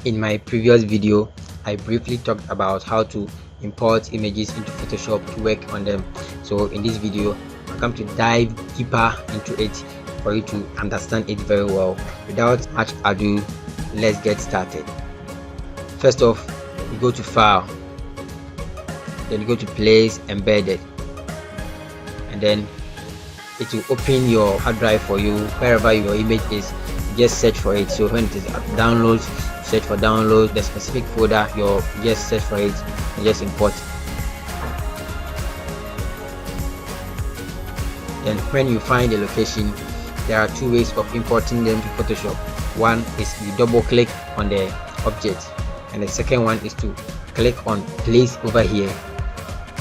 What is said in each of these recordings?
In my previous video, I briefly talked about how to import images into Photoshop to work on them. So in this video, I'm going to dive deeper into it for you to understand it very well. Without much ado, let's get started. First off, you go to File, then you go to Place Embedded, and then it will open your hard drive for you. Wherever your image is, just search for it. So when it is downloads, search for download the specific folder, you just search for it and just import it. Then when you find the location, there are two ways of importing them to Photoshop. One is you double click on the object, and the second one is to click on place over here.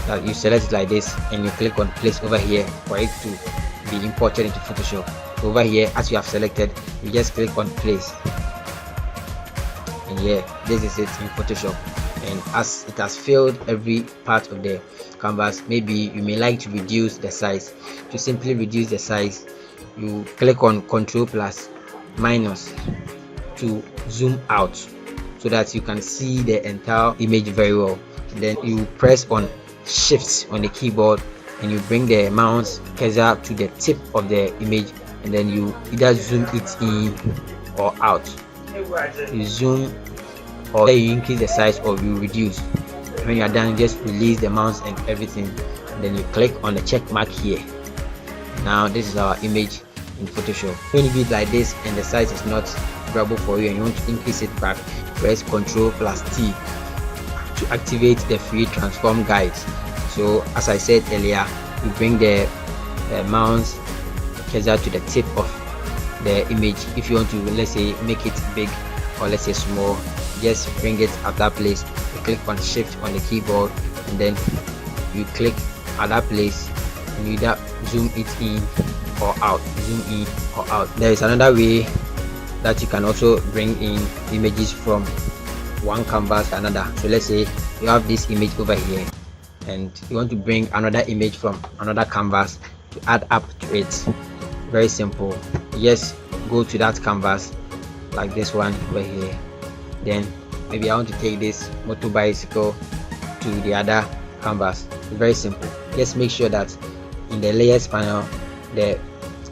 That you select it like this and you click on place over here for it to be imported into Photoshop. So over here, as you have selected, you just click on place, and yeah, this is it in Photoshop. And as it has filled every part of the canvas, maybe you may like to reduce the size. To simply reduce the size, you click on Ctrl plus minus to zoom out so that you can see the entire image very well. And then you press on Shift on the keyboard and you bring the mouse cursor to the tip of the image, and then you either zoom it in or out. You zoom, or you increase the size, or you reduce. When you are done, just release the mouse and everything, and then you click on the check mark here. Now this is our image in Photoshop. When you do it like this and the size is not durable for you and you want to increase it back, press Ctrl plus T to activate the free transform guides. So as I said earlier, you bring the mouse cursor to the tip of the image. If you want to, let's say, make it big or let's say small, just bring it at that place. You click on Shift on the keyboard and then you click at that place and you either zoom it in or out, zoom in or out. There is another way that you can also bring in images from one canvas to another. So let's say you have this image over here and you want to bring another image from another canvas to add up to it. Very simple. Just go to that canvas like this one over here. Then maybe I want to take this motor bicycle to the other canvas. It's very simple. Just make sure that in the layers panel, the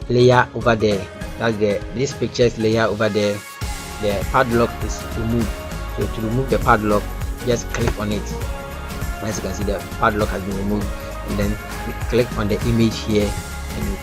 layer over there, that's this pictures layer over there, the padlock is removed. So to remove the padlock, just click on it. As you can see, the padlock has been removed, and then you click on the image here and you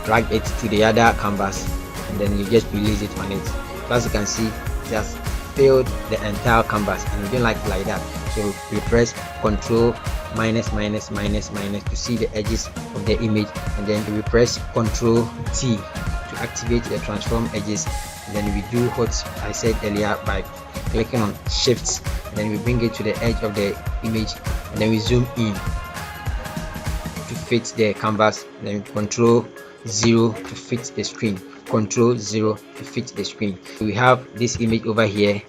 drag it to the other canvas, and then you just release it on it. So as you can see, it has filled the entire canvas, and we don't like it like that. So we press Ctrl minus minus minus minus to see the edges of the image, and then we press Ctrl T to activate the transform edges. And then we do what I said earlier by clicking on Shift, and then we bring it to the edge of the image, and then we zoom in to fit the canvas. Then Ctrl 0 to fit the screen, Ctrl 0 to fit the screen. We have this image over here.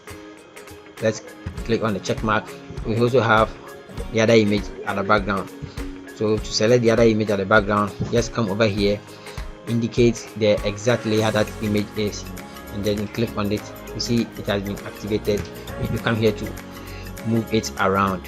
Let's click on the check mark. We also have the other image at the background. So to select the other image at the background, just come over here, indicate the exact layer that image is, and then you click on it. You see it has been activated. If you come here to move it around,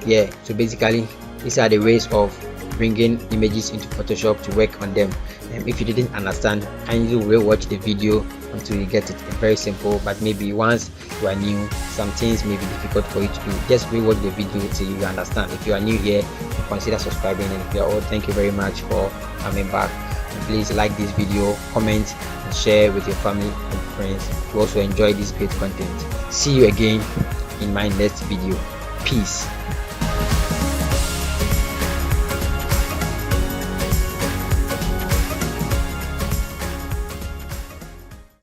yeah. So basically, these are the ways of bringing images into Photoshop to work on them. And if you didn't understand, kindly rewatch the video until you get it. It's very simple, but maybe once you are new, some things may be difficult for you to do. Just rewatch the video till you understand. If you are new here, consider subscribing, and if you are old, thank you very much for coming back. And please like this video, comment and share with your family and friends to also enjoy this great content. See you again in my next video. Peace.